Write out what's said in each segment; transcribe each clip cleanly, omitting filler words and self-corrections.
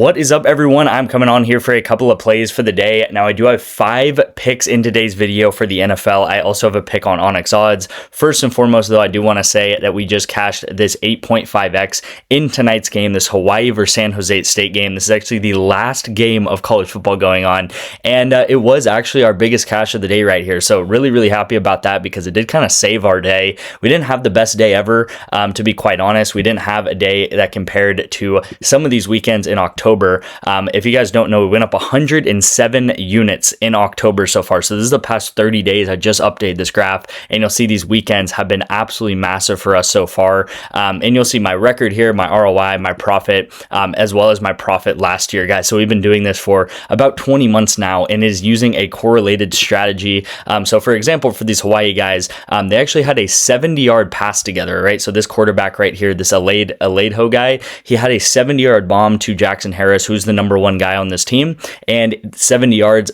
What is up, everyone? I'm coming on here for a couple of plays for the day. Now, I do have 5 picks in today's video for the NFL. I also have a pick on Onyx odds. First and foremost, though, I do want to say that we just cashed this 8.5x in tonight's game, this Hawaii versus San Jose State game. This is actually the last game of college football going on, and it was actually our biggest cash of the day right here. So really, really happy about that because it did kind of save our day. We didn't have the best day ever, to be quite honest. We didn't have a day that compared to some of these weekends in October. If you guys don't know, we went up 107 units in October so far. So this is the past 30 days. I just updated this graph, and you'll see these weekends have been absolutely massive for us so far. And you'll see my record here, my ROI, my profit, as well as my profit last year, guys. So we've been doing this for about 20 months now, and is using a correlated strategy. So for example, for these Hawaii guys, they actually had a 70-yard pass together, right? So this quarterback right here, this Alejo guy, he had a 70-yard bomb to Jackson Harris, who's the number 1 guy on this team, and 70 yards,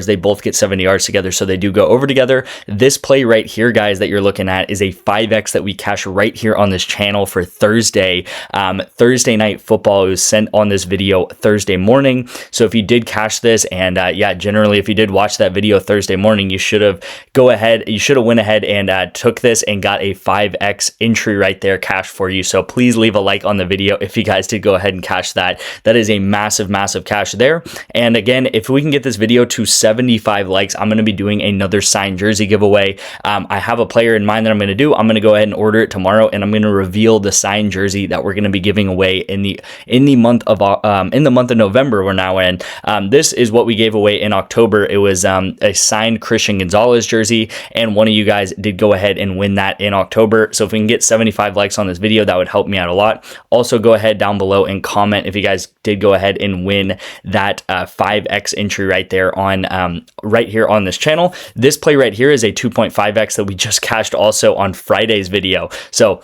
they both get 70 yards together, so they do go over together. This play right here, guys, that you're looking at is a 5x that we cash right here on this channel for Thursday night football. It was sent on this video Thursday morning, so if you did cash this, and generally if you did watch that video Thursday morning, you should have went ahead and took this and got a 5x entry right there, cash for you. So please leave a like on the video if you guys did go ahead and cash that. That is a massive cash there. And again, if we can get this video to 75 likes, I'm going to be doing another signed jersey giveaway. I have a player in mind that I'm going to do. I'm going to go ahead and order it tomorrow, and I'm going to reveal the signed jersey that we're going to be giving away in the month of November we're now in. This is what we gave away in October. It was a signed Christian Gonzalez jersey, and one of you guys did go ahead and win that in October. So if we can get 75 likes on this video, that would help me out a lot. Also, go ahead down below and comment if you guys did go ahead and win that 5x entry right there on right here on this channel. This play right here is a 2.5x that we just cashed also on Friday's video. So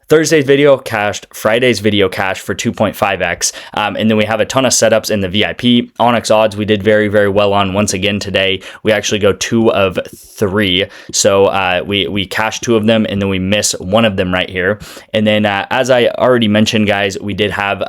Thursday's video cashed, Friday's video cashed for 2.5x, and then we have a ton of setups in the VIP. Onyx odds we did very well on. Once again today, we actually go 2 of 3, so we cashed 2 of them, and then we miss 1 of them right here. And then as I already mentioned, guys, we did have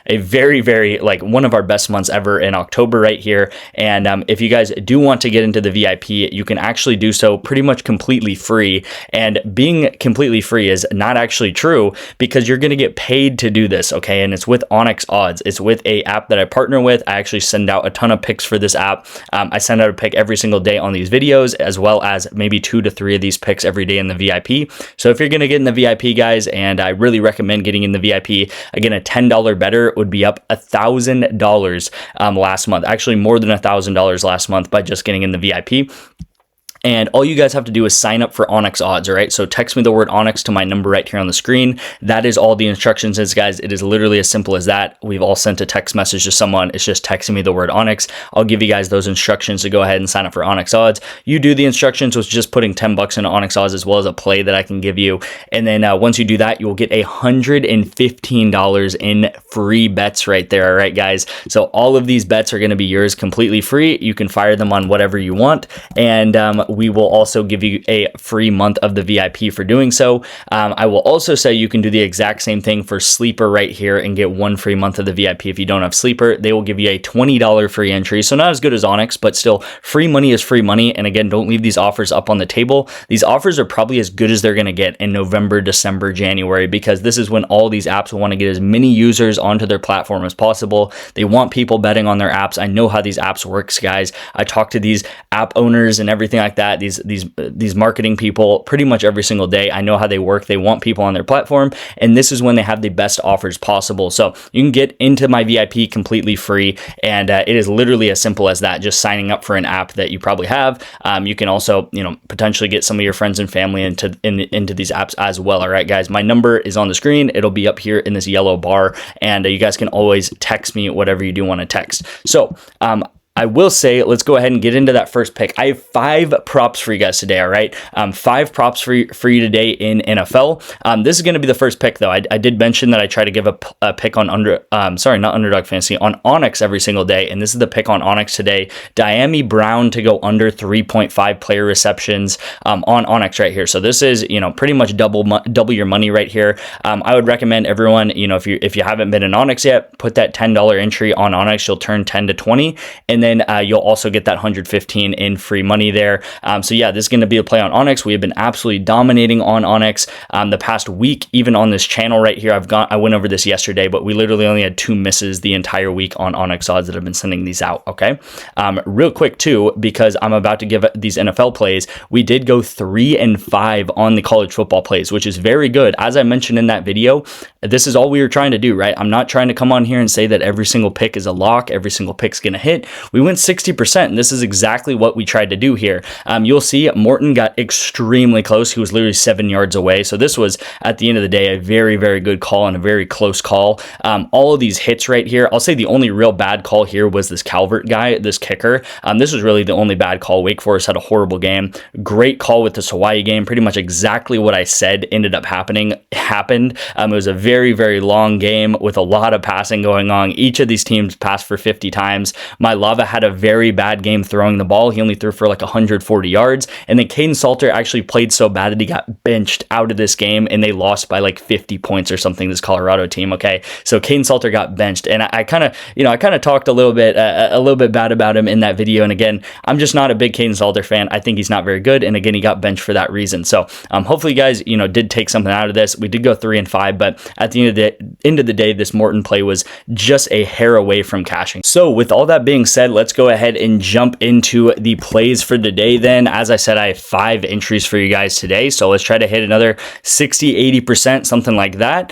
a very like one of our best months ever in October right here. And if you guys do want to get into the VIP, you can actually do so pretty much completely free. And being completely free is not actually true, because you're going to get paid to do this, okay? And it's with Onyx odds. It's with a app that I partner with. I actually send out a ton of picks for this app. I send out a pick every single day on these videos, as well as maybe 2 to 3 of these picks every day in the VIP. So if you're going to get in the VIP, guys, and I really recommend getting in the VIP, again, a $10 better would be up $1,000 last month. Actually, more than $1,000 last month by just getting in the VIP. And all you guys have to do is sign up for Onyx odds, all right? So text me the word Onyx to my number right here on the screen. That is all the instructions is, guys. It is literally as simple as that. We've all sent a text message to someone. It's just texting me the word Onyx. I'll give you guys those instructions to go ahead and sign up for Onyx odds. You do the instructions, which is just putting 10 bucks into Onyx odds, as well as a play that I can give you. And then once you do that, you'll get $115 in free bets right there, all right, guys? So all of these bets are going to be yours completely free. You can fire them on whatever you want. And we will also give you a free month of the VIP for doing so. I will also say you can do the exact same thing for Sleeper right here and get 1 free month of the VIP. If you don't have Sleeper, they will give you a $20 free entry. So not as good as Onyx, but still free money is free money. And again, don't leave these offers up on the table. These offers are probably as good as they're going to get in November, December, January, because this is when all these apps will want to get as many users onto their platform as possible. They want people betting on their apps. I know how these apps works, guys. I talk to these app owners and everything like that. These marketing people pretty much every single day. I know how they work. They want people on their platform, and this is when they have the best offers possible. So you can get into my VIP completely free, and it is literally as simple as that, just signing up for an app that you probably have. You can also, potentially get some of your friends and family into these apps as well. All right, guys, my number is on the screen. It'll be up here in this yellow bar, and you guys can always text me whatever you do want to text. So I will say, let's go ahead and get into that first pick. I have 5 props for you guys today, all right? 5 props for you today in NFL. This is going to be the first pick, though. I did mention that I try to give a pick on not Underdog Fantasy, on Onyx every single day, and this is the pick on Onyx today. Diami Brown to go under 3.5 player receptions on Onyx right here. So this is, pretty much double your money right here. I would recommend everyone, if you haven't been in Onyx yet, put that $10 entry on Onyx. You'll turn 10 to 20, and then you'll also get that 115 in free money there. So yeah, this is going to be a play on Onyx. We have been absolutely dominating on Onyx the past week, even on this channel right here. I went over this yesterday, but we literally only had 2 misses the entire week on Onyx odds that have been sending these out. Okay, real quick too, because I'm about to give these NFL plays. We did go 3-5 on the college football plays, which is very good. As I mentioned in that video, this is all we were trying to do, right? I'm not trying to come on here and say that every single pick is a lock, every single pick's going to hit. We went 60%, and this is exactly what we tried to do here. You'll see Morton got extremely close. He was literally 7 yards away. So this was, at the end of the day, a very, very good call and a very close call. All of these hits right here, I'll say the only real bad call here was this Calvert guy, this kicker. This was really the only bad call. Wake Forest had a horrible game. Great call with this Hawaii game. Pretty much exactly what I said ended up happened. It was a very, very long game with a lot of passing going on. Each of these teams passed for 50 times. My Lava had a very bad game throwing the ball. He only threw for like 140 yards. And then Caden Salter actually played so bad that he got benched out of this game, and they lost by like 50 points or something, this Colorado team. Okay, so Caden Salter got benched, and I kind of talked a little bit bad about him in that video. And again, I'm just not a big Caden Salter fan. I think he's not very good, and again, he got benched for that reason. So hopefully you guys did take something out of this. We did go 3-5, but at the end of the day, this Morton play was just a hair away from cashing. So with all that being said, let's go ahead and jump into the plays for the day then. As I said, I have 5 entries for you guys today, so let's try to hit another 60-80%, something like that.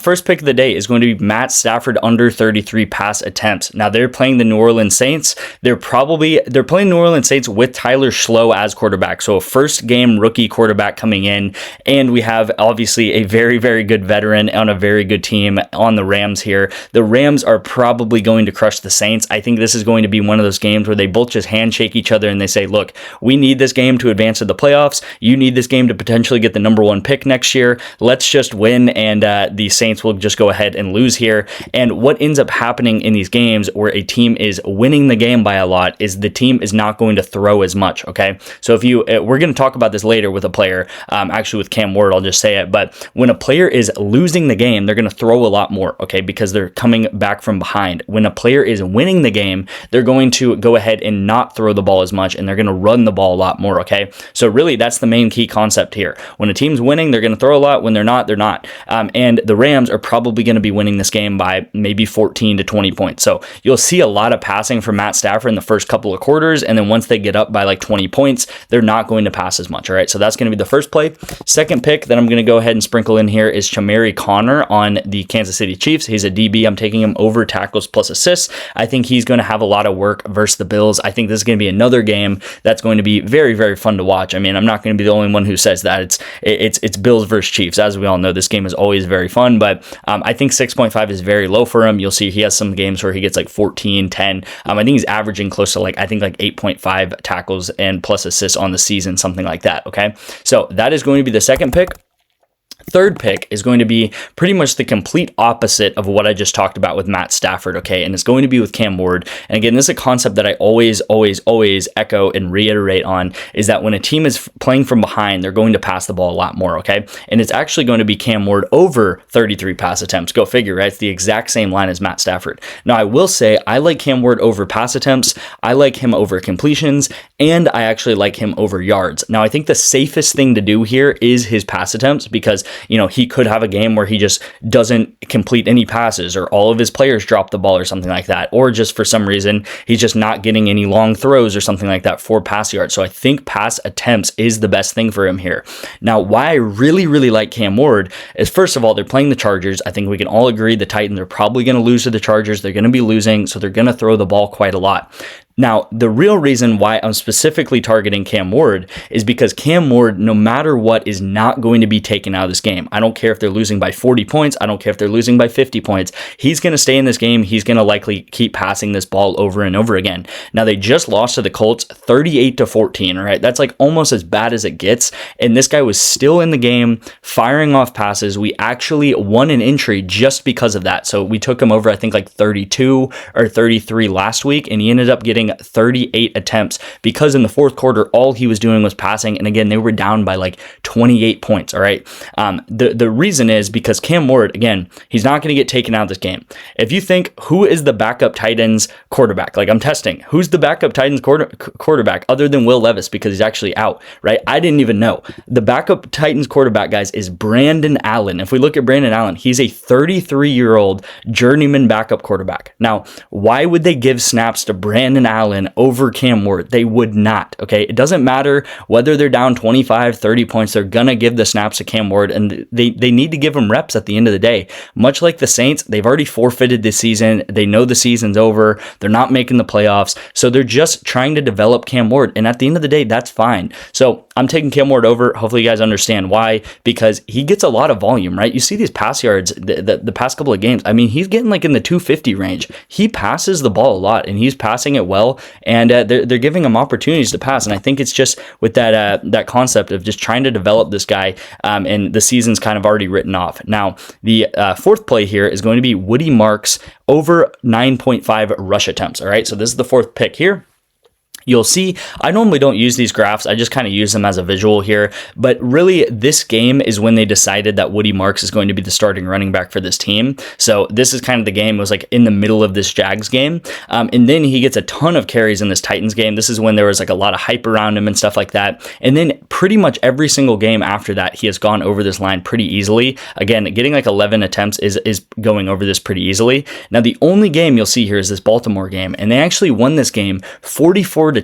First pick of the day is going to be Matt Stafford under 33 pass attempts. Now they're playing the New Orleans Saints. They're playing New Orleans Saints with Tyler Schloh as quarterback, so a first game rookie quarterback coming in, and we have obviously a very, very good veteran on a very good team on the Rams here. The Rams are probably going to crush the Saints. I think this is going to be one of those games where they both just handshake each other and they say, look, we need this game to advance to the playoffs. You need this game to potentially get the number 1 pick next year. Let's just win, and the Saints will just go ahead and lose here. And what ends up happening in these games where a team is winning the game by a lot is the team is not going to throw as much, okay? So if we're going to talk about this later with a player, actually with Cam Ward, I'll just say it, but when a player is losing the game, they're going to throw a lot more, okay, because they're coming back from behind. When a player is winning the game, they're going to go ahead and not throw the ball as much, and they're going to run the ball a lot more, okay? So really, that's the main key concept here. When a team's winning, they're going to throw a lot. When they're not, they're not. And the Rams are probably going to be winning this game by maybe 14 to 20 points. So you'll see a lot of passing from Matt Stafford in the first couple of quarters, and then once they get up by like 20 points, they're not going to pass as much, all right? So that's going to be the first play. Second pick that I'm going to go ahead and sprinkle in here is Chamari Connor on the Kansas City Chiefs. He's a DB. I'm taking him over tackles plus assists. I think he's going to have a lot of work versus the Bills. I think this is going to be another game that's going to be very, very fun to watch. I mean, I'm not going to be the only one who says that. It's Bills versus Chiefs. As we all know, this game is always very fun, but I think 6.5 is very low for him. You'll see he has some games where he gets like 14, 10. I think he's averaging close to like 8.5 tackles and plus assists on the season, something like that, okay? So that is going to be the second pick. Third pick is going to be pretty much the complete opposite of what I just talked about with Matt Stafford, okay? And it's going to be with Cam Ward. And again, this is a concept that I always echo and reiterate on, is that when a team is playing from behind, they're going to pass the ball a lot more, okay? And it's actually going to be Cam Ward over 33 pass attempts. Go figure, right? It's the exact same line as Matt Stafford. Now, I will say I like Cam Ward over pass attempts. I like him over completions, and I actually like him over yards. Now, I think the safest thing to do here is his pass attempts, because he could have a game where he just doesn't complete any passes, or all of his players drop the ball or something like that, or just for some reason he's just not getting any long throws or something like that for pass yards. So I think pass attempts is the best thing for him here. Now, why I really like Cam Ward is, first of all, they're playing the Chargers. I think we can all agree the Titans are probably going to lose to the Chargers. They're going to be losing, so they're going to throw the ball quite a lot. Now, the real reason why I'm specifically targeting Cam Ward is because Cam Ward, no matter what, is not going to be taken out of this game. I don't care if they're losing by 40 points. I don't care if they're losing by 50 points. He's going to stay in this game. He's going to likely keep passing this ball over and over again. Now, they just lost to the Colts 38-14, right? That's like almost as bad as it gets. And this guy was still in the game, firing off passes. We actually won an entry just because of that. So we took him over, I think, like 32 or 33 last week, and he ended up getting 38 attempts because in the fourth quarter, all he was doing was passing. And again, they were down by like 28 points. All right. The reason is because Cam Ward, again, he's not going to get taken out of this game. If you think who is the backup Titans quarterback, like I'm testing, who's the backup Titans quarterback other than Will Levis because he's actually out, right? I didn't even know. The backup Titans quarterback, guys, is Brandon Allen. If we look at Brandon Allen, he's a 33-year-old journeyman backup quarterback. Now, why would they give snaps to Brandon Allen over Cam Ward? They would not, okay? It doesn't matter whether they're down 25, 30 points. They're going to give the snaps to Cam Ward, and they need to give him reps at the end of the day. Much like the Saints, they've already forfeited this season. They know the season's over. They're not making the playoffs, so they're just trying to develop Cam Ward, and at the end of the day, that's fine. So I'm taking Cam Ward over. Hopefully you guys understand why, because he gets a lot of volume, right? You see these pass yards the past couple of games. I mean, he's getting like in the 250 range. He passes the ball a lot, and he's passing it well, and they're giving him opportunities to pass. And I think it's just with that concept of just trying to develop this guy, and the season's kind of already written off. Now, the fourth play here is going to be Woody Marks over 9.5 rush attempts. All right, so this is the fourth pick here. You'll see, I normally don't use these graphs. I just kind of use them as a visual here. But really, this game is when they decided that Woody Marks is going to be the starting running back for this team. So this is kind of the game. It was like in the middle of this Jags game. And then he gets a ton of carries in this Titans game. This is when there was like a lot of hype around him and stuff like that. And then pretty much every single game after that, he has gone over this line pretty easily. Again, getting like 11 attempts is going over this pretty easily. Now, the only game you'll see here is this Baltimore game. And they actually won this game 44-10.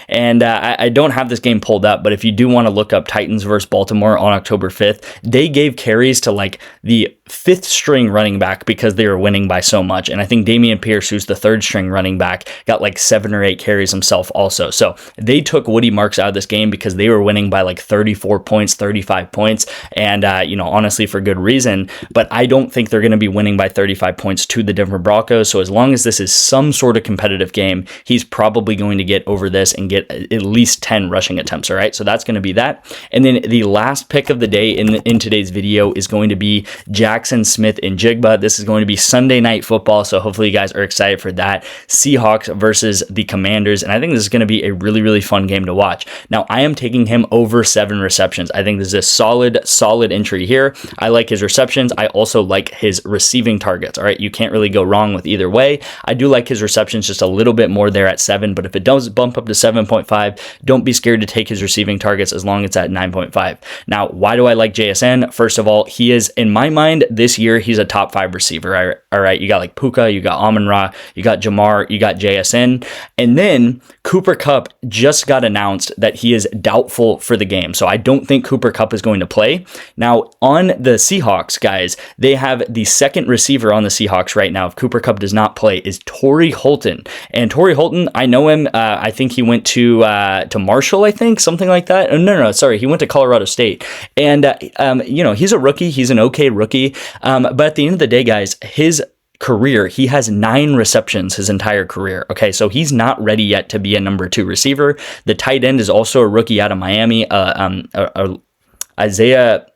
And I don't have this game pulled up, but if you do want to look up Titans versus Baltimore on October 5th, they gave carries to like the fifth string running back because they were winning by so much. And I think Dameon Pierce, who's the third string running back, got like 7 or 8 carries himself also. So they took Woody Marks out of this game because they were winning by like 34 points, 35 points. And, honestly, for good reason. But I don't think they're going to be winning by 35 points to the Denver Broncos. So as long as this is some sort of competitive game, he's probably going to get over this and get at least 10 rushing attempts. All right. So that's going to be that. And then the last pick of the day in today's video is going to be Jackson Smith-Njigba. This is going to be Sunday Night Football, so hopefully you guys are excited for that. Seahawks versus the Commanders, and I think this is going to be a really, really fun game to watch. Now, I am taking him over 7 receptions. I think this is a solid entry here. I like his receptions. I also like his receiving targets. All right, you can't really go wrong with either way. I do like his receptions just a little bit more there at 7, but if it does bump up to 7.5, don't be scared to take his receiving targets as long as it's at 9.5. Now, why do I like JSN? First of all, he is, in my mind, this year, he's a top 5 receiver. All right, you got like Puka, you got Amon-Ra, you got Jamar, you got JSN. And then Cooper Kupp just got announced that he is doubtful for the game. So I don't think Cooper Kupp is going to play. Now, on the Seahawks, guys, they have the second receiver on the Seahawks right now. If Cooper Kupp does not play, is Torrey Holton. And Torrey Holton, I know him. I think he went to Marshall, I think, something like that. No, sorry. He went to Colorado State. And, he's a rookie. He's an okay rookie. But at the end of the day, guys, his career, he has 9 receptions his entire career. Okay, so he's not ready yet to be a number 2 receiver. The tight end is also a rookie out of Miami, Isaiah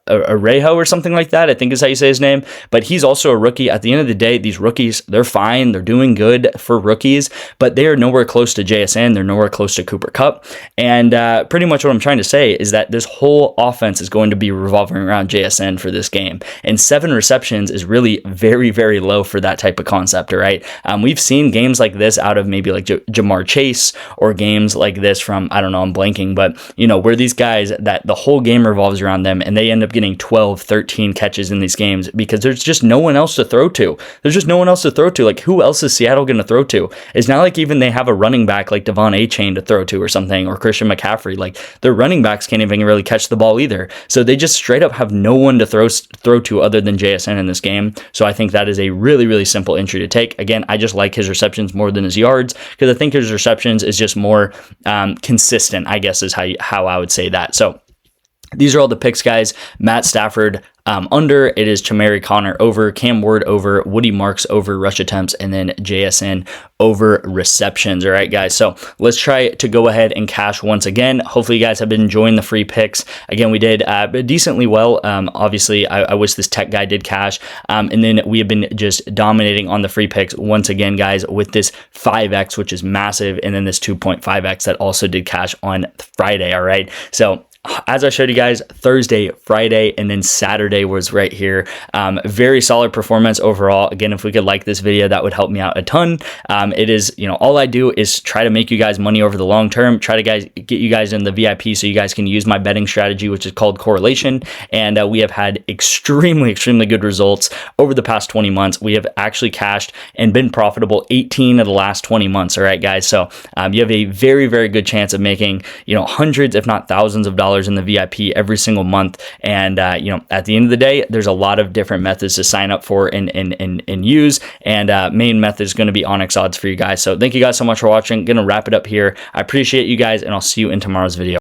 Arejo or something like that, I think is how you say his name, but he's also a rookie. At the end of the day, these rookies, they're fine, they're doing good for rookies, but they are nowhere close to JSN, they're nowhere close to Cooper Kupp, and pretty much what I'm trying to say is that this whole offense is going to be revolving around JSN for this game, and 7 receptions is really very, very low for that type of concept, all right? We've seen games like this out of maybe like Jamar Chase, or games like this from, I don't know, I'm blanking, but, where these guys, that the whole game revolves around them, them, and they end up getting 12, 13 catches in these games because there's just no one else to throw to. There's just no one else to throw to. Like, who else is Seattle going to throw to? It's not like even they have a running back like Devon A-Chain to throw to or something, or Christian McCaffrey. Like, their running backs can't even really catch the ball either. So they just straight up have no one to throw to other than JSN in this game. So I think that is a really, really simple entry to take. Again, I just like his receptions more than his yards because I think his receptions is just more consistent, I guess is how I would say that. So these are all the picks, guys. Matt Stafford under. It is Chamari Connor over, Cam Ward over, Woody Marks over rush attempts, and then JSN over receptions. All right, guys. So let's try to go ahead and cash once again. Hopefully you guys have been enjoying the free picks. Again, we did decently well. Obviously, I wish this tech guy did cash. And then we have been just dominating on the free picks once again, guys, with this 5X, which is massive, and then this 2.5X that also did cash on Friday. All right. So as I showed you guys, Thursday, Friday, and then Saturday was right here. Very solid performance overall. Again, if we could like this video, that would help me out a ton. It is, all I do is try to make you guys money over the long term, try to get you guys in the VIP so you guys can use my betting strategy, which is called Correlation. And we have had extremely good results over the past 20 months. We have actually cashed and been profitable 18 of the last 20 months. All right, guys. So you have a very good chance of making, hundreds, if not thousands of dollars in the VIP every single month. And at the end of the day, there's a lot of different methods to sign up for and use, and main method is going to be Onyx odds for you guys. So thank you guys so much for watching. Gonna wrap it up here. I appreciate you guys, and I'll see you in tomorrow's video.